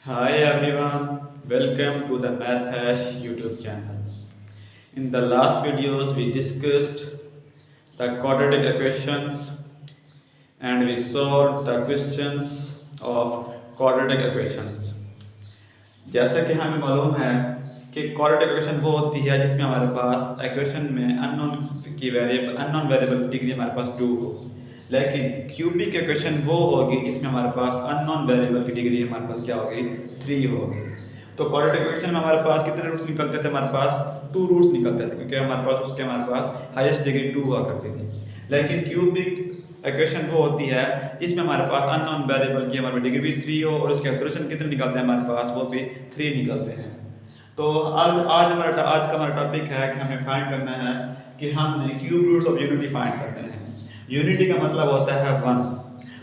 Hi everyone, welcome to the Math Hash YouTube channel. In the last videos we discussed the quadratic equations and we solved the questions of quadratic equations. जैसा कि हमें मालूम है कि quadratic equation वो होती है जिसमें हमारे पास equation में अननोन वेरिएबल की डिग्री हमारे पास 2 हो, लेकिन क्यूबिक इक्वेशन वो होगी जिसमें हमारे पास अननोन वेरिएबल की डिग्री हमारे पास क्या होगी 3 होगी। तो क्वाड्रेटिक इक्वेशन में हमारे पास कितने रूट्स निकलते थे? हमारे पास 2 रूट्स निकलते थे क्योंकि हमारे पास हाईएस्ट डिग्री 2 हुआ करती थी। लेकिन क्यूबिक इक्वेशन वो होती है जिसमें हमारे पास अननोन वेरिएबल की हमारे डिग्री भी 3 हो और उसके सोल्यूशन कितने निकलते हैं हमारे पास, वो भी 3 निकलते हैं। तो आज का हमारा टॉपिक है कि हमें फाइंड करना है कि हमने cube roots of unity find करते हैं। यूनिटी का मतलब होता है 1,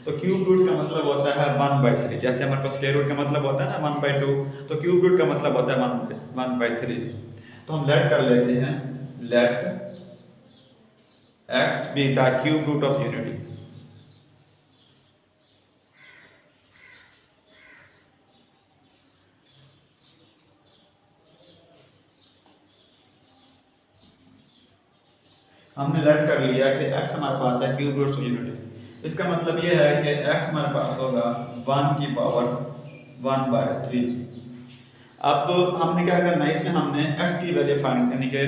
तो क्यूब रूट का मतलब होता है 1/3। जैसे हमारे पास स्क्वायर रूट का मतलब होता है ना 1/2, तो क्यूब रूट का मतलब होता है 1/3। तो हम लेट कर लेते हैं, let x be the cube root of unity। हमने लेट कर लिया कि x हमारे पास है क्यूब रूट ऑफ यूनिटी। इसका मतलब ये है कि x हमारे पास होगा 1 की पावर 1/3। अब हमने क्या करना है, इसमें हमने x की वैल्यू फाइंड करनी है।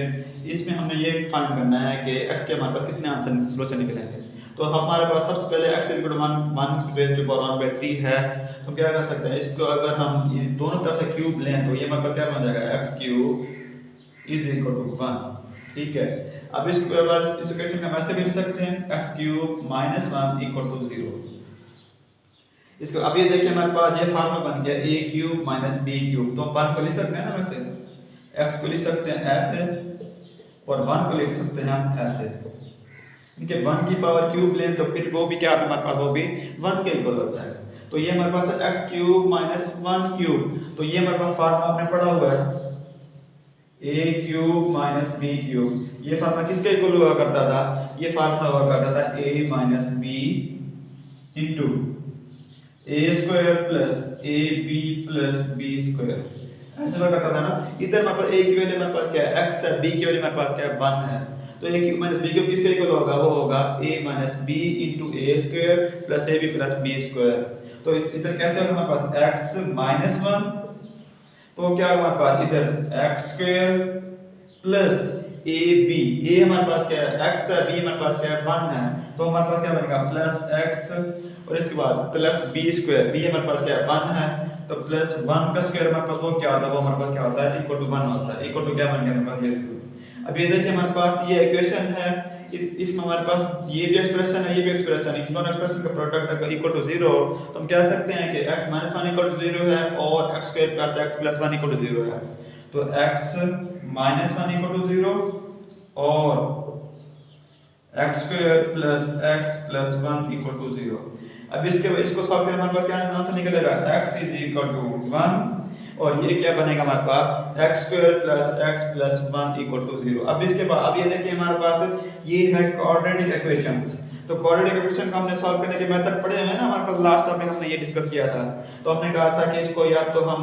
इसमें हमने ये फाइंड करना है कि x के हमारे पास कितने आंसर सोल्यूशन निकलेंगे। तो हमारे पास सबसे पहले x = 1 है, तो क्या कर सकते हैं, इसको अगर हम दोनों तरफ से क्यूब लें तो ये हमारे पास क्या बन जाएगा, x³ = 1। ठीक है, अब इस इक्वेशन का वैसे भी लिख सकते हैं x³ - 1 = 0। इसको अब ये देखिए हमारे पास ये फार्मूला बन गया a³ - b³। तो हम 1 को लिख सकते हैं ना, वैसे x को लिख सकते हैं ऐसे और 1 को लिख सकते हैं हम ऐसे। ठीक है, 1 की पावर क्यूब लें तो फिर वो भी क्या आता है हमारे पास, वो भी 1 के इक्वल होता है। तो ये हमारे पास है x³ - 1³। तो ये हमारे पास फार्मूला आपने पढ़ा हुआ है a³ - b³। ये फार्मूला किसके इक्वल हुआ करता था? ये फार्मूला हुआ करता था a - b into a² plus ab plus b²। ऐसे हुआ करता था ना। इधर हमारे पास a की वैल्यू हमारे पास क्या है, x है, b की वैल्यू हमारे पास क्या है, 1 है। तो a³ - b³ किसके इक्वल होगा, वो होगा a - b into a² plus ab plus b²। तो इधर कैसे होगा हमारे पास x - 1, तो क्या होगा हमारे पास इधर x² प्लस ab। a हमारे पास क्या है, x है, b हमारे पास क्या है, 1 है। तो हमारे पास क्या बनेगा प्लस x और इसके बाद प्लस b²। b हमारे पास क्या है, 1 है, तो प्लस 1 का स्क्वायर हमारे पास वो क्या होता है, वो हमारे पास क्या होता है, इक्वल टू 1 होता है। इक्वल टू क्या बन गया हमारे पास ये। अब ये देखिए हमारे पास ये इक्वेशन है, इसमें हमारे पास ये भी एक्सप्रेशन है, ये भी एक्सप्रेशन है। इन दोनों एक्सप्रेशन का प्रोडक्ट अगर इक्वल टू 0 तो हम कह सकते हैं कि x - 1 = 0 है और x² + x + 1 = 0 है। तो x - 1 = 0 और x² + x + 1 = 0। अब इसको सॉल्व करें, हमारे पास क्या आंसर निकलेगा, x = 1 और ये क्या बनेगा हमारे पास, x² + x + 1 = 0। अब इसके बाद अब ये देखिए हमारे पास ये है क्वाड्रेटिक इक्वेशंस। तो क्वाड्रेटिक इक्वेशन को हमने सॉल्व करने के मेथड पढ़े हुए हैं ना, हमारे पास लास्ट टॉपिक हमने ये डिस्कस किया था। तो हमने कहा था कि इसको या तो हम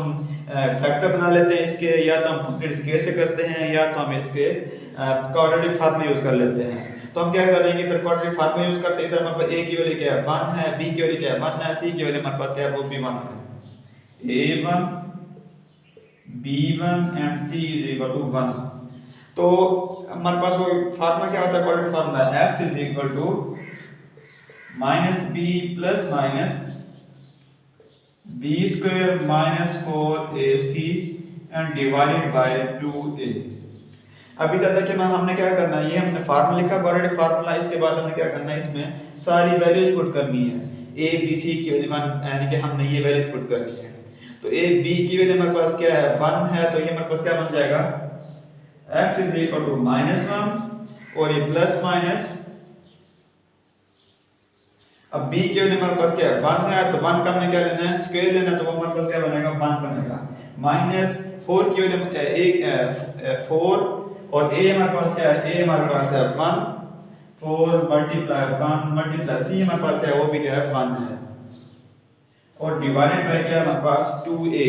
फैक्टर बना लेते हैं इसके, या तो हम कंप्लीट स्केयर से करते हैं, या तो हम इसके क्वाड्रेटिक फार्मूला यूज कर लेते हैं। तो हम क्या करेंगे, इधर क्वाड्रेटिक फार्मूला यूज करते हैं। इधर हमारे पास a की वैल्यू क्या है, 1 है, b की वैल्यू क्या है, 1 है, c की वैल्यू हमारे पास क्या है, वो भी 1 है। a1 b1 and c = 1। तो हमारे पास वो फार्मूला क्या होता है, quadratic formula x = -b plus minus b² - 4ac and divided bye 2a। अभी तक देखिए हमने क्या करना है, ये हमने फार्मूला लिखा क्वाड्रेटिक फार्मूला। इसके बाद हमने क्या करना है, इसमें सारी वैल्यूज पुट करनी है। a b c की वैल्यू यानी कि हमने ये वैल्यूज पुट करनी है। तो a b की वैल्यू हमारे पास क्या है, 1 है, तो ये हमारे पास क्या बन जाएगा, x = -1 और ये प्लस माइनस। अब b की वैल्यू हमारे पास क्या है, 1 है, तो 1 का हमने क्या लेना है, स्क्वायर लेना है, तो वो हमारे पास क्या बनेगा, 1 बनेगा। माइनस 4 की वैल्यू 4 और a हमारे पास क्या है, a हमारे पास है 1, 4 × 1 × c हमारे पास क्या है, वो भी क्या है, 1 है। और डिवाइडेड बाय क्या है हमारे पास 2a।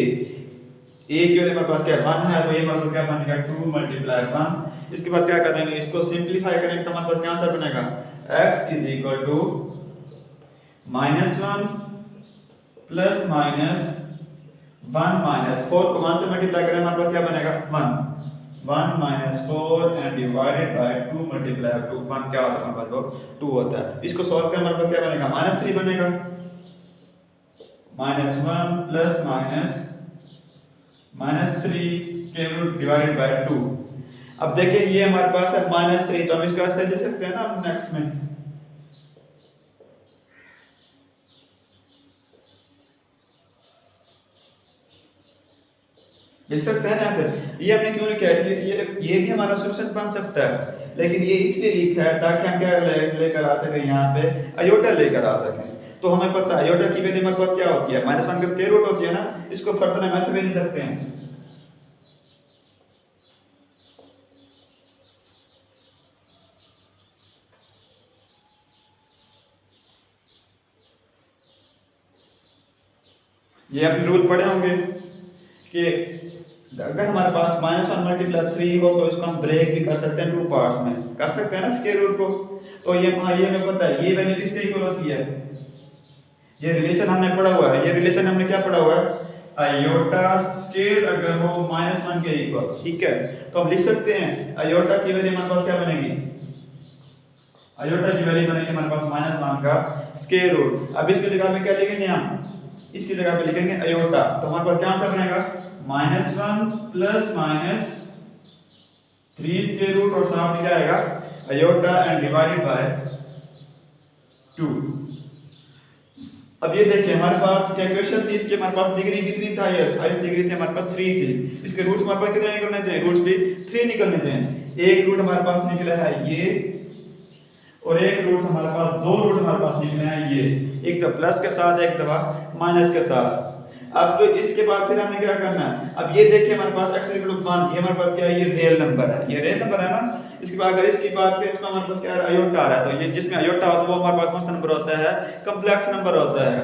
a की वैल्यू हमारे पास क्या 1 है, तो ये हमारे पास क्या बनेगा 2 मल्टीप्लाई 1। इसके बाद क्या करेंगे, इसको सिंपलीफाई करेंगे तो हमारे पास क्या आंसर बनेगा, x is equal to -1 plus minus 1 minus 4 को 1 से मल्टीप्लाई करें हमारे पास क्या बनेगा 1 minus 4 and divided by 2 multiply 2 1 क्या होता है हमारे पास 2 होता है। इसको सॉल्व करें हमारे पास क्या बनेगा -3 बनेगा, -1 plus minus 3 square root divided by 2। अब देखिए ये हमारे पास है -3, तो हम इसको ऐसे लिख सकते हैं ना नेक्स्ट में, लिख सकते हैं ना ऐसे। ये हमने क्यों लिखा है, ये भी हमारा सॉल्यूशन बन सकता है, लेकिन ये इसलिए लिखा है ताकि हम क्या लेकर आ सकें, यहाँ पे अयोटा लेकर आ सकें। तो हमें पता है अयोटा की वैल्यू हमारे पास क्या होती है, -1 का स्क्वायर रूट होती है ना, इसको फर्दर हम ऐसे भी लिख सकते हैं। ये आपने रूल पढ़े होंगे कि अगर हमारे पास -1 मल्टीप्लाई 3 हो तो इसको हम ब्रेक भी कर सकते हैं 2 पार्ट्स में, कर सकते हैं ना स्क्वायर रूट को। तो ये हमें पता है ये वैल्यू किसके इक्वल होती है, ये रिलेशन हमने पढ़ा हुआ है, ये रिलेशन हमने क्या पढ़ा हुआ है, अयोटा स्क्वायर अगर हो -1 के इक्वल, ठीक है। तो हम लिख सकते हैं अयोटा की वैल्यू हमारे पास क्या बनेगी, अयोटा की वैल्यू बनेगी हमारे पास -1 का स्क्वायर रूट। अब इसकी जगह पे क्या लिखेंगे हम, इसकी जगह पे लिखेंगे अयोटा, तो हमारे पास क्या आंसर बनेगा -1 प्लस माइनस 3 स्क्वायर रूट और साथ में क्या आएगा अयोटा एंड डिवाइडेड बाय 2। अब ये देखिए हमारे पास क्या इक्वेशन थी, इसके हमारे पास डिग्री कितनी था, ये 5 डिग्री थी, हमारे पास 3 थी। इसके रूट्स हमारे पास कितने निकलने चाहिए, रूट्स भी 3 निकलने चाहिए। एक रूट हमारे पास निकला है ये, और एक रूट हमारे पास, 2 रूट हमारे पास निकले हैं ये, एक तो प्लस के साथ एक दफा माइनस के साथ। अब तो इसके बाद फिर हमने क्या करना है, अब ये देखिए हमारे पास x इक्वल टू 1, ये हमारे पास क्या है, ये रियल नंबर है, ये रियल नंबर है ना। इसके बाद अगर इसकी बात करें, इसमें हमारे पास क्या है अयोटा आ रहा है, तो ये जिसमें अयोटा होता है वो हमारे पास कौन सा नंबर होता है, कॉम्प्लेक्स नंबर होता है।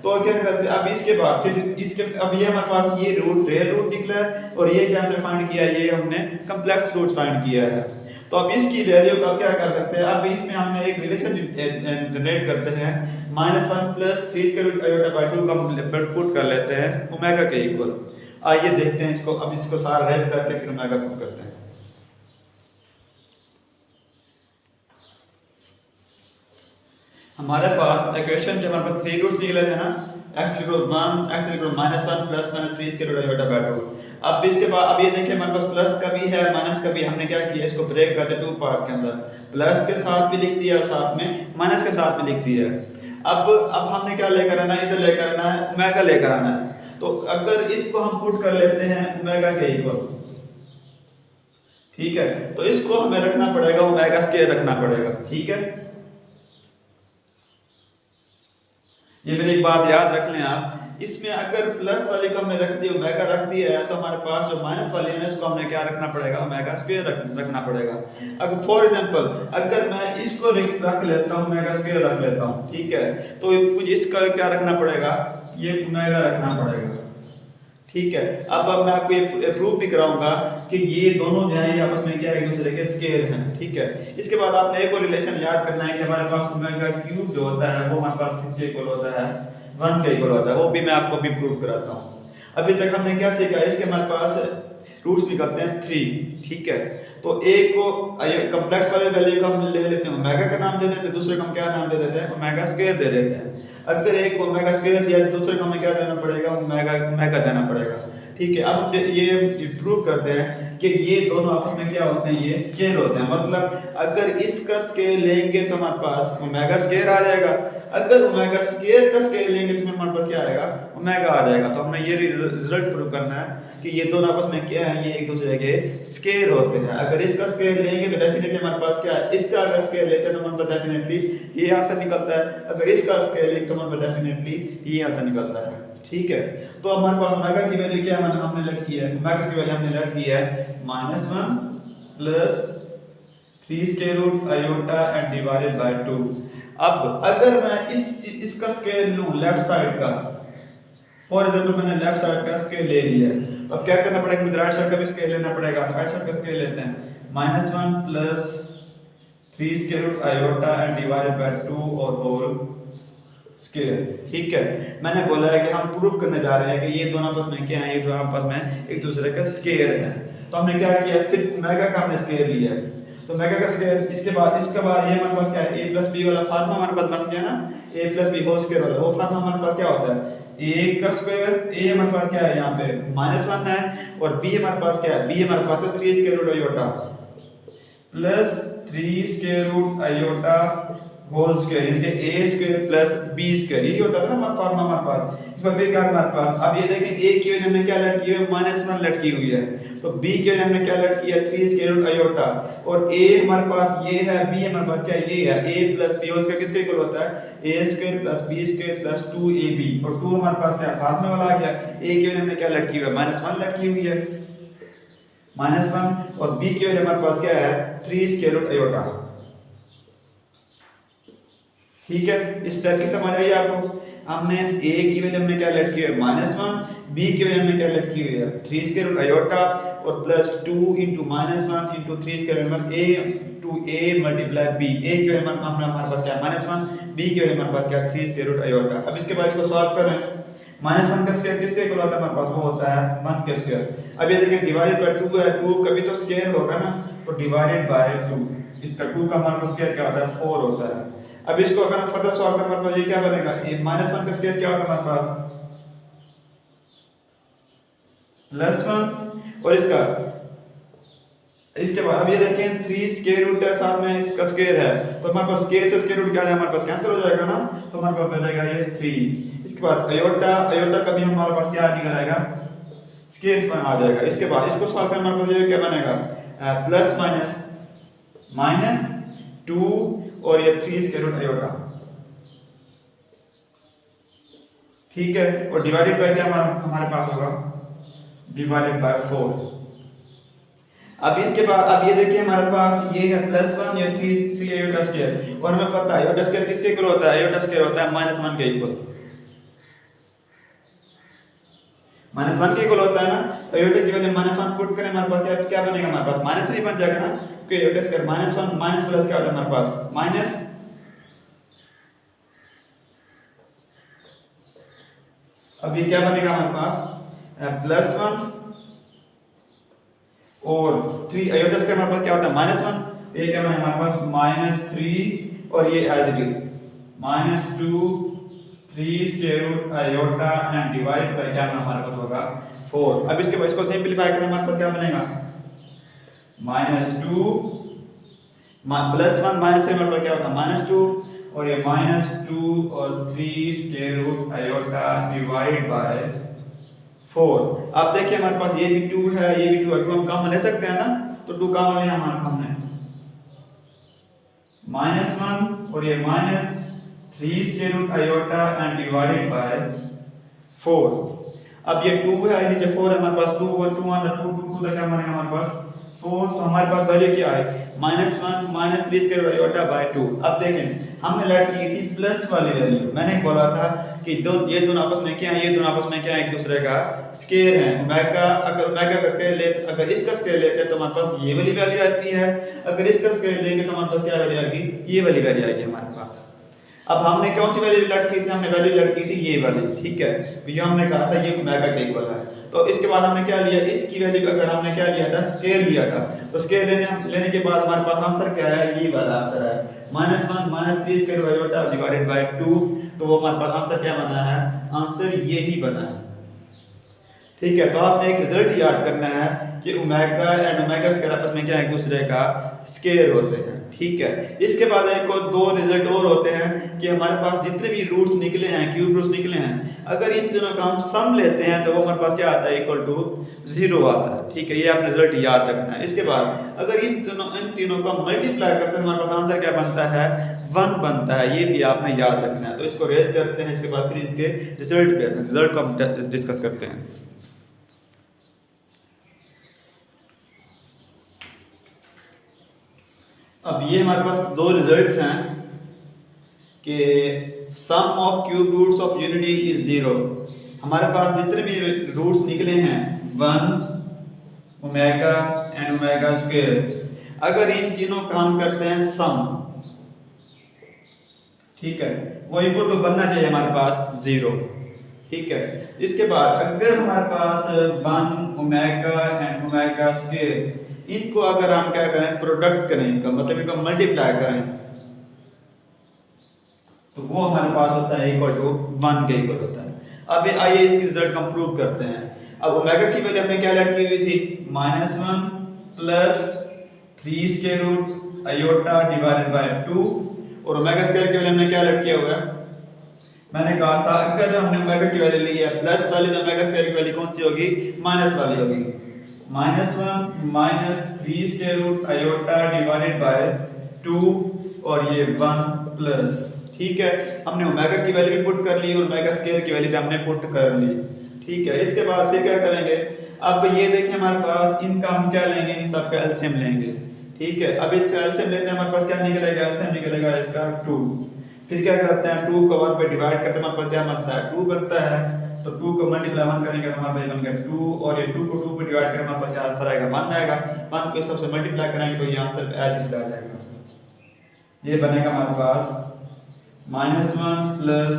तो क्या करते हैं अब इसके बाद फिर इसके, अब ये हमारे पास ये रूट रियल रूट निकला है, और ये क्या हमने फाइंड किया, ये हमने कॉम्प्लेक्स रूट फाइंड किया है। तो अब इसकी वैल्यू का क्या कर सकते हैं, अब इसमें हमने एक रिलेशन जनरेट करते हैं, -1 प्लस 3 के रूट अयोटा बाय 2 का पुट कर लेते हैं ओमेगा के इक्वल। आइए देखते हैं इसको, अब इसको सारा रेज करके फिर ओमेगा पुट करते हैं। हमारे पास इक्वेशन के हमारे पास 3 रूट्स निकले थे ना, x equal 1 x equal -1 plus minus 3 के रूट अयोटा बाय 2। अब इसके बाद अब ये देखिए हमारे पास प्लस का भी है माइनस का भी, हमने क्या किया इसको ब्रेक कर दिया 2 पार्ट्स के अंदर, प्लस के साथ भी लिख दिया और साथ में माइनस के साथ भी लिख दिया। अब हमने क्या लेकर आना है, इधर लेकर आना है ओमेगा लेकर आना है। तो अगर इसको हम पुट कर लेते हैं ओमेगा के इक्वल, ठीक है, तो इसको हमें रखना पड़ेगा ओमेगा स्क्वायर रखना पड़ेगा, ठीक है। ये मेरी एक बात याद रख लें आप, इसमें अगर प्लस वाले को हमने रख दिया ओमेगा रख दिया है, तो हमारे पास जो माइनस वाले हैं इसको हमने क्या रखना पड़ेगा, ओमेगा स्क्वायर रखना पड़ेगा। अब फॉर एग्जांपल अगर मैं इसको रख लेता हूँ ओमेगा स्क्वायर रख लेता हूँ, ठीक है, तो कुछ इसका क्या रखना पड़ेगा, ये ओमेगा रखना पड़ेगा, ठीक है। अब मैं आपको ये प्रूव भी कराऊंगा कि ये दोनों जो है ये आपस में क्या एक दूसरे के स्केल हैं, ठीक है। इसके बाद आपने एक और रिलेशन याद करना है कि हमारे पास ओमेगा क्यूब जो होता है वो हमारे पास किसके इक्वल होता है, 1 के इक्वल होता है, वो भी मैं आपको भी प्रूव कराता हूँ। अभी तक हमने क्या सीखा, इसके हमारे पास रूट्स निकलते हैं 3, ठीक है। तो एक को कॉम्प्लेक्स वाले वैल्यू का हम ले लेते हैं ओमेगा का नाम दे देते हैं, दूसरे को हम क्या नाम दे देते हैं, ओमेगा स्क्वायर दे देते हैं। अगर एक को ओमेगा स्क्वायर दिया तो दूसरे को हमें क्या देना पड़ेगा, ओमेगा देना पड़ेगा, ठीक है। अब ये प्रूव करते हैं कि ये दोनों आपस में क्या होते हैं, ये स्केल होते हैं। मतलब अगर इसका स्केल लेंगे तो हमारे पास ओमेगा स्क्वायर आ जाएगा, अगर ओमेगा स्क्वायर का स्केल लेंगे तो हमारे पास क्या आएगा, ओमेगा आ जाएगा। तो हमने ये रिजल्ट प्रूव करना है कि ये दोनों आपस में क्या है, ये एक दूसरे के स्केल होते हैं। अगर इसका स्केल लेंगे तो डेफिनेटली हमारे पास क्या है, इसका अगर स्केल लेते हैं तो हमारे पास डेफिनेटली ये आंसर निकलता है, अगर इसका स्केल लेंगे तो हमारे पास डेफिनेटली ये आंसर निकलता है, ठीक है। तो हमारे पास ओमेगा की वैल्यू क्या है, हमने लेट की है, ओमेगा की वैल्यू हमने लेट की है -1 plus 3 square root iota and divided by 2। अब अगर मैं इसका स्केल लूं लेफ्ट साइड का, फॉर एग्जाम्पल मैंने लेफ्ट साइड का स्केल ले लिया है, तो अब क्या करना पड़ेगा, मुझे राइट साइड का भी स्केल लेना पड़ेगा। तो राइट साइड का स्केल लेते हैं, -1 plus 3 square root iota and divided by 2 और होल स्क्वायर। ठीक है, मैंने बोला है कि हम प्रूव करने जा रहे हैं कि ये दोनों आपस में क्या है, ये दोनों आपस में एक दूसरे का स्क्वायर है। तो हमने क्या किया, सिर्फ मेगा का हमने स्क्वायर लिया है, तो मेगा का स्क्वायर, इसके बाद ये हमारे पास क्या है, a प्लस बी वाला फार्मूला हमारे पास बन गया ना, a plus b whole square वाला, वो फार्मूला हमारे पास क्या होता है, a का स्क्वायर, a हमारे पास क्या है यहाँ पे -1 है, और b हमारे पास क्या है, b हमारे पास है 3 square root iota plus 3 square root iota whole square, यानी कि a square plus b square, यही होता है ना हमारा फार्मूला हमारे पास। इस पर फिर क्या हमारे पास, अब ये देखें a की वैल्यू में क्या लटकी हुई है, -1 लटकी हुई है, तो b की वैल्यू में क्या लटकी है, 3 स्क्वायर रूट आयोटा, और a हमारे पास ये है, b हमारे पास क्या है, ये है, a plus b whole square किसके इक्वल होता है, a square plus b square plus 2ab, और 2 हमारे पास क्या फार्मूला वाला आ गया, a की वैल्यू में क्या लटकी हुई है, -1 लटकी हुई है, -1, और b की वैल्यू हमारे पास क्या है, 3 स्क्वायर रूट आयोटा। ठीक है, इस स्टेप की समझ आई आपको। हमने a की वैल्यू में क्या लटकी हुई है, -1, b की वैल्यू में क्या लटकी हुई है, 3 स्क्वायर रूट आयोटा, और plus 2 * -1 * 3 square root a to a multiply b, a की वैल्यू हमारे पास क्या है, -1, b की वैल्यू हमारे पास क्या है, 3 स्क्वायर रूट आयोटा। अब इसके बाद इसको सॉल्व करें, -1 का स्क्वायर किसके इक्वल होता है हमारे पास, वो होता है 1 के स्क्वायर। अब ये देखिए डिवाइडेड बाय 2 है, 2 कभी तो स्क्वायर होगा ना, तो डिवाइडेड बाय 2, इसका 2 का हमारे पास स्क्वायर क्या होता है, 4 होता है। अब इसको अगर हम फर्दर सॉल्व करें, हमारे पास ये क्या बनेगा, ये -1 का स्क्वायर क्या होगा हमारे पास, +1, और इसके बाद अब ये देखें 3 स्क्वायर रूट है, साथ में इसका स्क्वायर है, तो हमारे पास स्क्वायर से स्क्वायर रूट क्या है, हमारे पास कैंसिल हो जाएगा ना, तो हमारे पास बचेगा ये 3। इसके बाद आयोटा का भी हमारे पास क्या निकल आएगा, स्क्वायर फॉर्म आ जाएगा। इसके बाद इसको सॉल्व करने हमारे पास ये क्या बनेगा, प्लस माइनस 2 और ये 3 स्क्वायर रूट आयोटा। ठीक है, और डिवाइडेड बाय क्या हमारे पास होगा, डिवाइडेड बाय 4। अब इसके बाद अब ये देखिए हमारे पास ये है +1, ये 3 आयोटा स्क्वायर, और हमें पता है आयोटा स्क्वायर किसके इक्वल होता है, आयोटा स्क्वायर होता है -1 के इक्वल, -1 के इक्वल होता है ना। आयोटा की वैल्यू -1 पुट करें, हमारे पास क्या बनेगा, हमारे पास -3 बन जाएगा ना, क्योंकि आयोटा स्क्वायर -1 माइनस प्लस क्या होता है हमारे पास माइनस, अब ये क्या बनेगा हमारे पास +1 और 3 आयोटा स्क्वायर हमारे पास क्या होता है -1, ये क्या बनेगा हमारे पास -3, और ये as it is -2 3 square root iota and divide by क्या हमारे पास होगा 4। अब इसके बाद इसको सिंपलीफाई करें, हमारे पास क्या बनेगा -2 +1 -3 हमारे पास क्या होता है -2, और ये -2 और 3 square root iota divide by 4। अब देखिए हमारे पास ये भी 2 है, ये भी 2 है, 2 हम कॉमन ले सकते हैं ना, तो 2 कॉमन ले हमारे हमने -1 और ये -3 square root iota and divided by 4। अब ये 2 है, नीचे 4 है, हमारे पास 2 और 2 अंदर 2 तक क्या बनेगा हमारे पास 4, तो हमारे पास वैल्यू क्या है -1 -3 स्क्वायर रूट आयोटा बाय 2। अब देखें हमने लेट की थी प्लस वाली वैल्यू, मैंने बोला था कि ये दोनों आपस में क्या है, ये दोनों आपस में क्या है, एक दूसरे का स्क्वायर है। ओमेगा, अगर ओमेगा का स्क्वायर लेते, अगर इसका स्क्वायर लेते हैं तो हमारे पास ये वाली वैल्यू आती है, अगर इसका स्क्वायर लेंगे तो हमारे पास क्या वैल्यू आएगी, ये वाली वैल्यू आएगी हमारे पास। अब हमने कौन सी वैल्यू लट की थी, हमने वैल्यू लट की थी ये वाली, ठीक है, ये हमने कहा था ये ओमेगा के इक्वल है। तो इसके बाद हमने क्या लिया, इसकी वैल्यू का अगर हमने क्या लिया था, स्केल लिया था, तो स्केल लेने के बाद हमारे पास आंसर क्या है, ये वाला आंसर है -1 -3 square root iota divided by 2। तो वो हमारे पास आंसर क्या बना है, आंसर यही बना है। ठीक है, तो आपने एक रिजल्ट याद करना है कि ओमेगा एंड ओमेगा स्क्वायर आपस में क्या है, एक दूसरे का स्क्वायर होते हैं। ठीक है, इसके बाद एक और 2 रिजल्ट और होते हैं कि हमारे पास जितने भी रूट्स निकले हैं, क्यूब रूट्स निकले हैं, अगर इन दोनों का हम सम लेते हैं तो वो हमारे पास क्या आता है, इक्वल टू 0 आता है। ठीक है, ये आप रिजल्ट याद रखना है। इसके बाद अगर इन तीनों का मल्टीप्लाई करते हैं हमारे पास आंसर क्या बनता है, 1 बनता है, ये भी आपने याद रखना है। तो इसको रेज करते हैं, इसके बाद फिर इनके रिजल्ट को हम डिस्कस करते हैं। अब ये हमारे पास 2 रिजल्ट्स हैं कि sum of cube roots of unity is 0, हमारे पास जितने भी रूट्स निकले हैं 1 ओमेगा एंड ओमेगा स्क्वायर, अगर इन तीनों काम करते हैं सम, ठीक है, वो इक्वल टू बनना चाहिए हमारे पास 0, ठीक है। इसके बाद अगर हमारे पास 1 ओमेगा एंड ओमेगा स्क्वायर, इनको अगर हम क्या करें प्रोडक्ट करें, इनका मतलब इनको मल्टीप्लाई करें, तो वो हमारे पास होता है इक्वल टू 1 के इक्वल होता है। अब आइए इसकी रिजल्ट हम प्रूव करते हैं। अब ओमेगा की वैल्यू हमने क्या लेट की हुई थी -1 plus 3 square root iota divided by 2, और ओमेगा स्क्वायर की वैल्यू हमने क्या लेट किया हुआ है, मैंने कहा था अगर हमने ओमेगा की वैल्यू ली है प्लस वाली तो ओमेगा स्क्वायर की वैल्यू कौन सी होगी, माइनस वाली होगी। -1 minus 3 square root iota divided by 2 और ये 1 प्लस, ठीक है, हमने ओमेगा की वैल्यू भी पुट कर ली और ओमेगा स्क्वायर की वैल्यू भी हमने पुट कर ली, ठीक है। इसके बाद फिर क्या करेंगे, अब ये देखिए हमारे पास इनका हम क्या लेंगे, इन सब का एलसीएम लेंगे, ठीक है। अब इसका एलसीएम लेते हैं, हमारे पास क्या निकलेगा, एलसीएम निकलेगा इसका 2। फिर क्या करते हैं 2 को 1 पे डिवाइड करते हैं, हमारे पास क्या बनता है 2 बनता है, तो 2 को मल्टीप्लाई 1 करेंगे तो हमारे पास बन गया 2, और ये 2 को 2 पे डिवाइड करें हमारे पास क्या आंसर आएगा 1 आएगा। 1 को सबसे मल्टीप्लाई करेंगे तो ये आंसर एज इट आ जाएगा, ये बनेगा हमारे पास -1 प्लस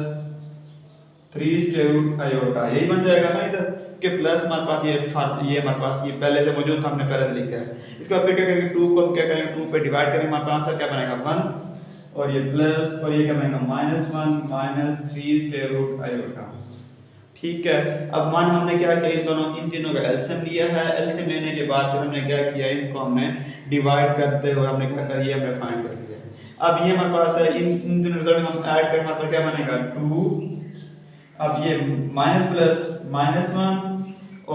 3 स्क्वायर रूट आयोटा, यही बन जाएगा ना इधर के प्लस हमारे पास ये हमारे पास ये पहले से मौजूद था, हमने पहले से लिखा है। इसके बाद फिर क्या करेंगे 2 को हम क्या करेंगे 2 पे डिवाइड करेंगे, हमारे पास आंसर क्या बनेगा 1, और ये प्लस और ये क्या बनेगा -1 माइनस 3 स्क्वायर रूट आयोटा, ठीक है। अब मान हमने क्या किया, इन तीनों का एलसीएम लिया है, एलसीएम लेने के बाद फिर हमने क्या किया, इनको हमने डिवाइड करते हुए हमने क्या किया, हमने फाइंड कर लिया। अब ये हमारे पास है, इन दोनों रिजल्ट हम ऐड करें हमारे पास क्या बनेगा 2, अब ये माइनस प्लस -1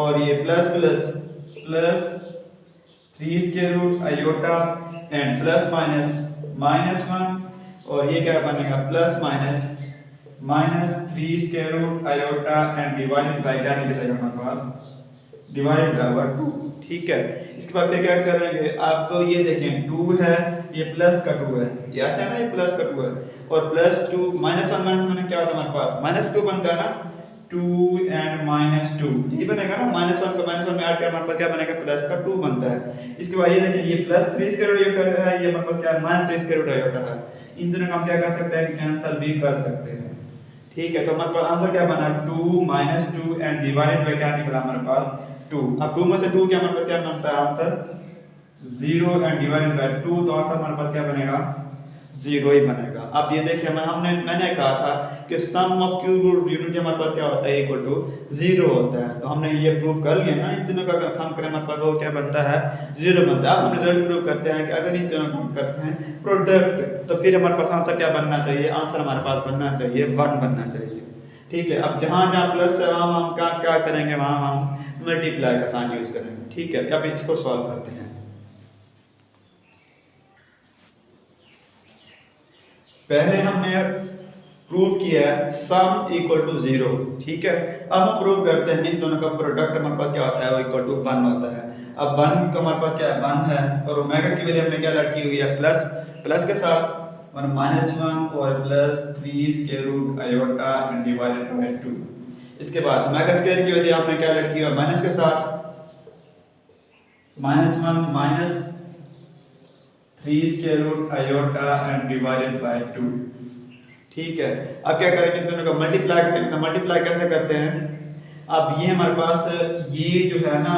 और ये plus plus plus 3 square root iota and plus minus -1, और ये क्या बनेगा plus minus 3 square root iota and divided by क्या निकलेगा हमारे पास, डिवाइडेड बाय 2, ठीक है। इसके बाद फिर क्या करेंगे, आप तो ये देखें 2 है, ये प्लस का 2 है, ये ऐसा है ना, ये प्लस का 2 है, और प्लस 2 -1 -1 क्या होता है हमारे पास -2 बनता है ना, 2 एंड -2 ये बनेगा ना, -1 को -1 में ऐड कर हमारे पास क्या बनेगा प्लस का 2 बनता है। इसके बाद ये देखिए ये प्लस 3 स्क्वायर रूट आयोटा है, ये हमारे पास क्या -3 स्क्वायर रूट आयोटा है, इन दोनों का हम क्या कर सकते हैं, कैंसिल भी कर सकते हैं, ठीक है। तो हमारे पास आंसर क्या बना 2 -2 एंड डिवाइडेड बाय क्या निकला हमारे पास 2। अब 2 में से 2 क्या हमारे पास क्या बनता है आंसर 0 एंड डिवाइडेड बाय 2, तो आंसर हमारे पास क्या बनेगा 0 ही बनेगा। अब ये देखिए मैंने कहा था कि sum of cube root unity हमारे पास क्या होता है इक्वल टू 0 होता है, तो हमने ये प्रूव कर लिया ना, इन तीनों का अगर सम करें हमारे पास वो क्या बनता है 0 बनता है। अब हम रिजल्ट प्रूव करते हैं कि अगर इन तीनों को करते हैं प्रोडक्ट, तो फिर हमारे पास आंसर क्या बनना चाहिए, आंसर हमारे पास बनना चाहिए 1 बनना चाहिए, ठीक है। अब जहां जहां प्लस है वहां हम क्या करेंगे, वहां हम मल्टीप्लाई का साइन यूज करेंगे, ठीक है। अब इसको सॉल्व करते हैं। पहले हमने प्रूव किया है सम इक्वल टू 0, ठीक है। अब हम प्रूव करते हैं इन दोनों का प्रोडक्ट हमारे पास क्या होता है, वो इक्वल टू 1 होता है। अब 1 का हमारे पास क्या है 1 है, और ओमेगा की वैल्यू हमने क्या लटकी हुई है प्लस के साथ, और -1 और plus 3 square root iota divided by 2। इसके बाद ओमेगा स्क्वायर की वैल्यू आपने क्या लटकी है माइनस के साथ, -1 minus 3 square root iota and divided by 2, ठीक है। अब क्या करेंगे दोनों का मल्टीप्लाई करेंगे, मल्टीप्लाई कैसे करते हैं, अब ये हमारे पास ये जो है ना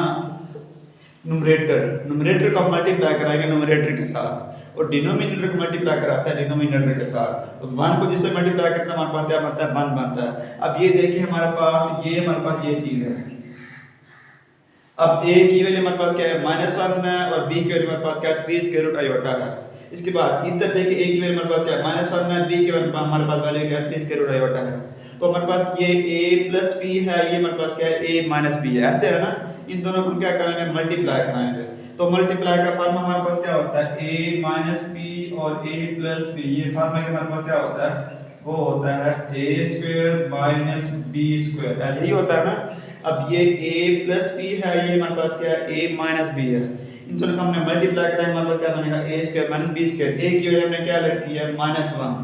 न्यूमरेटर को मल्टीप्लाई कराएंगे न्यूमरेटर के साथ, और डिनोमिनेटर को मल्टीप्लाई कराता है डिनोमिनेटर के साथ, तो 1 को जिससे मल्टीप्लाई करते हैं हमारे पास क्या बनता है 1 बनता है। अब ये देखिए हमारे पास ये चीज है, अब a की वैल्यू हमारे पास क्या है -1 है, और b की वैल्यू हमारे पास क्या है 3 स्क्वायर रूट आयोटा है। इसके बाद इधर देखिए a की वैल्यू हमारे पास क्या है -1 है, b की वैल्यू हमारे पास वैल्यू क्या है 3 स्क्वायर रूट आयोटा है, तो हमारे पास ये a प्लस b है, ये हमारे पास क्या है a माइनस b है, ऐसे है ना। इन दोनों को हम क्या करेंगे मल्टीप्लाई कराएंगे, तो मल्टीप्लाई का फॉर्मूला हमारे पास क्या होता है a माइनस b और a प्लस b, ये फॉर्मूला हमारे पास क्या होता है वो होता है a square minus b square, ऐसे ही होता है ना। अब ये a प्लस b है, ये हमारे पास क्या है a माइनस b है, इन दोनों को हमने मल्टीप्लाई कराएंगे हमारे पास क्या बनेगा a square minus b square, a की वैल्यू हमने क्या लट की है -1,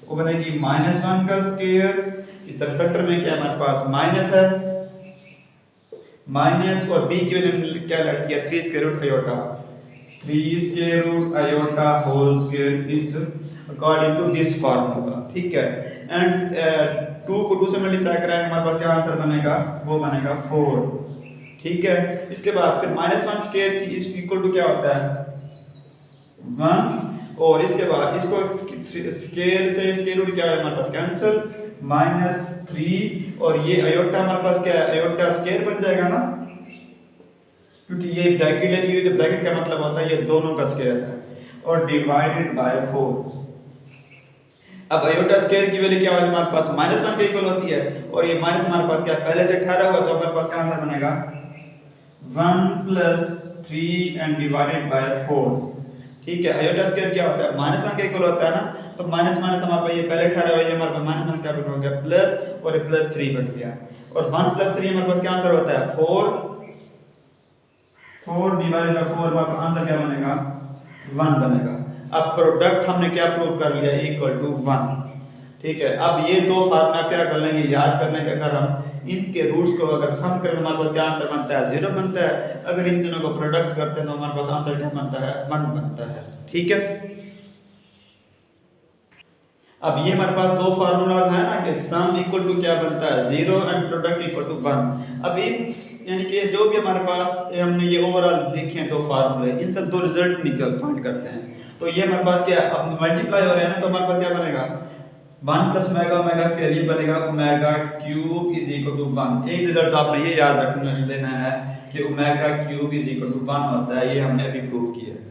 वो बनेगी -1 का स्क्वायर इस तरफ सेंटर में क्या हमारे पास माइनस है, माइनस और बी की वैल्यू हमने क्या लट किया 3 square root iota, 3 square root iota whole square is according to this formula. ठीक है, एंड 2 को 2 से मल्टीप्लाई कराएंगे हमारे पास क्या आंसर बनेगा, वो बनेगा 4। ठीक है, इसके बाद फिर -1 स्क्वायर की इक्वल टू क्या होता है 1, और इसके बाद इसको स्क्वायर से स्क्वायर रूट क्या है हमारे पास कैंसिल, -3 और ये आयोटा हमारे पास क्या है, आयोटा स्क्वायर बन जाएगा ना, क्योंकि ये ब्रैकेट लगी हुई, तो ब्रैकेट का मतलब होता है ये दोनों का स्क्वायर है, और डिवाइडेड बाय 4। अब आयोटा स्क्वायर की वैल्यू क्या होगी हमारे पास -1 के इक्वल होती है, और ये माइनस हमारे पास क्या पहले से ठहरा हुआ, तो हमारे पास क्या आंसर बनेगा 1 + 3 एंड डिवाइडेड बाय 4। ठीक है, आयोटा स्क्वायर क्या होता है -1 के इक्वल होता है ना, तो माइनस माइनस हमारे पास ये पहले ठहरा हुआ है, हमारे पास -1 क्या हो गया प्लस, और ये +3 बन गया, और 1 + 3 हमारे पास क्या आंसर होता है 4 डिवाइडेड बाय 4 हमारा आंसर क्या बनेगा 1 बनेगा। अब प्रोडक्ट हमने क्या प्रूव कर लिया इक्वल टू 1। ठीक है, अब ये दो फार्मूला क्या कर लेंगे याद करने के, अगर हम इनके रूट्स को अगर सम करें हमारे पास क्या आंसर बनता है 0 बनता है, अगर इन तीनों को प्रोडक्ट करते हैं तो हमारे पास आंसर क्या बनता है 1 बनता है। ठीक है, अब ये हमारे पास दो फार्मूला है ना कि सम इक्वल टू क्या बनता है 0 एंड प्रोडक्ट इक्वल टू 1। अब इन यानी कि जो भी हमारे पास हमने ये ओवरऑल लिखे हैं दो फार्मूले, इन सब दो रिजल्ट निकल फाइंड करते हैं, तो ये हमारे पास क्या अब मल्टीप्लाई हो रहे हैं ना, तो हमारे पास क्या बनेगा 1 + ओमेगा ओमेगा स्क्वायर, ये बनेगा omega cube is equal to 1। एक रिजल्ट आपने ये याद रखना लेना है कि omega cube is equal to 1 होता है, ये हमने अभी प्रूव किया है।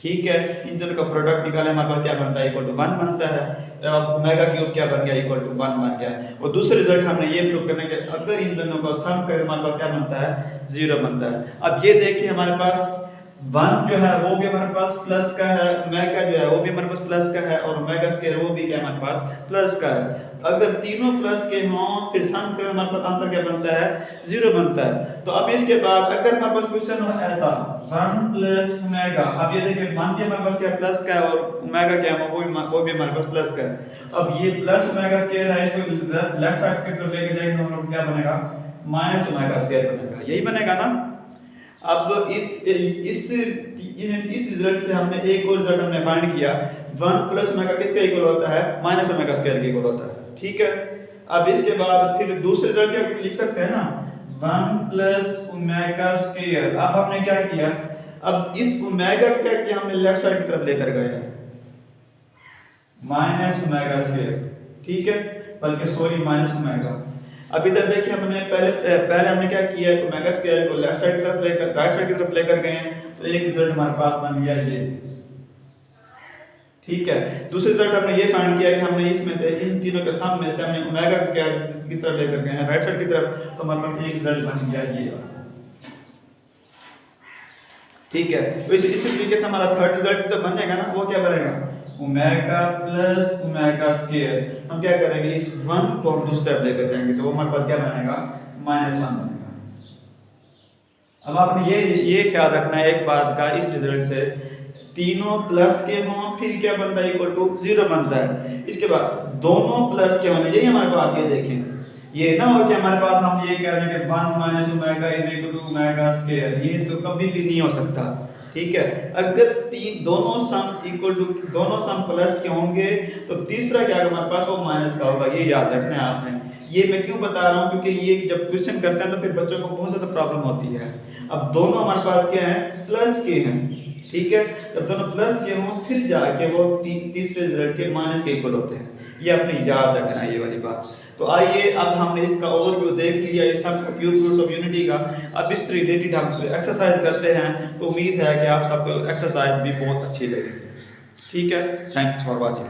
ठीक है, इन दोनों का प्रोडक्ट निकाले हमारे पास क्या बनता है इक्वल टू 1 बनता है, अब ओमेगा क्यूब क्या बन गया इक्वल टू 1 बन गया। और दूसरा रिजल्ट हमने ये प्रूव करने के अगर इन दोनों को सम करें हमारे पास क्या बनता है 0 बनता है। अब ये देखिए हमारे पास 1 जो है वो भी हमारे पास प्लस का है, ओमेगा जो है वो भी हमारे पास प्लस का है, और ओमेगा स्क्वायर वो भी क्या हमारे पास प्लस का है। अगर तीनों प्लस के हों फिर सम करें हमारे पास आंसर क्या बनता है 0 बनता है। तो अब इसके बाद अगर हमारे पास क्वेश्चन हो ऐसा 1 + ओमेगा, अब ये देखिए 1 भी हमारे पास क्या प्लस का है, और ओमेगा क्या है वो भी हमारे पास प्लस का है। अब ये प्लस ओमेगा स्क्वायर है, इसको लेफ्ट साइड की तरफ लेके जाएंगे हम लोग क्या बनेगा माइनस ओमेगा स्क्वायर बनेगा, यही बनेगा ना। अब इस रिजल्ट से हमने एक और रिजल्ट हमने फाइंड किया 1 + ओमेगा किसके इक्वल होता है माइनस ओमेगा स्क्वायर के इक्वल होता है। ठीक है, अब इसके बाद फिर दूसरे रिजल्ट क्या लिख सकते हैं ना 1 + ओमेगा स्क्वायर। अब हमने क्या किया, अब इस ओमेगा को क्या किया हमने लेफ्ट साइड की तरफ लेकर गए माइनस ओमेगा स्क्वायर। ठीक है, बल्कि सॉरी माइनस ओमेगा। अब इधर देखिए हमने पहले हमने क्या किया ओमेगा स्क्वायर को लेफ्ट साइड की तरफ लेकर राइट साइड की तरफ लेकर गए, तो एक रिजल्ट हमारे पास बन गया ये। ठीक है, दूसरे रिजल्ट हमने ये फाइंड किया कि हमने इसमें से इन तीनों के सम में से हमने ओमेगा को क्या किस तरफ लेकर गए हैं राइट साइड की तरफ, तो हमारे पास एक रिजल्ट बन गया ये। ठीक है, तो इसी तरीके से हमारा थर्ड रिजल्ट तो बनेगा ना, वो क्या बनेगा ओमेगा + ओमेगा स्क्वायर। हम क्या करेंगे इस 1 को हम दूसरी तरफ लेकर जाएंगे, तो वो हमारे पास क्या बनेगा -1 बनेगा। अब आपने ये ख्याल रखना है एक बात का, इस रिजल्ट से तीनों प्लस के हों फिर क्या बनता है इक्वल टू 0 बनता है। इसके बाद दोनों प्लस के होने चाहिए हमारे पास, ये देखें ये ना हो कि हमारे पास हम ये कह रहे हैं कि 1 - omega is equal to omega square, ये तो कभी भी नहीं हो सकता। ठीक है, अगर दोनों सम प्लस के होंगे तो तीसरा क्या हमारे पास वो माइनस का होगा, ये याद रखना है आपने। ये मैं क्यों बता रहा हूँ क्योंकि ये जब क्वेश्चन करते हैं तो फिर बच्चों को बहुत ज्यादा प्रॉब्लम होती है। अब दोनों हमारे पास क्या है प्लस के हैं, ठीक है, जब दोनों प्लस के हों फिर जाके वो तीसरे रिजल्ट के माइनस के इक्वल होते हैं, ये आपने याद रखना है ये वाली बात। तो आइए अब हमने इसका ओवरव्यू देख लिया इस सम का क्यूब रूट्स ऑफ यूनिटी का। अब इस रिलेटेड हम एक्सरसाइज करते हैं, तो उम्मीद है कि आप सबको एक्सरसाइज भी बहुत अच्छी लगेगी। ठीक है, थैंक्स फॉर वॉचिंग।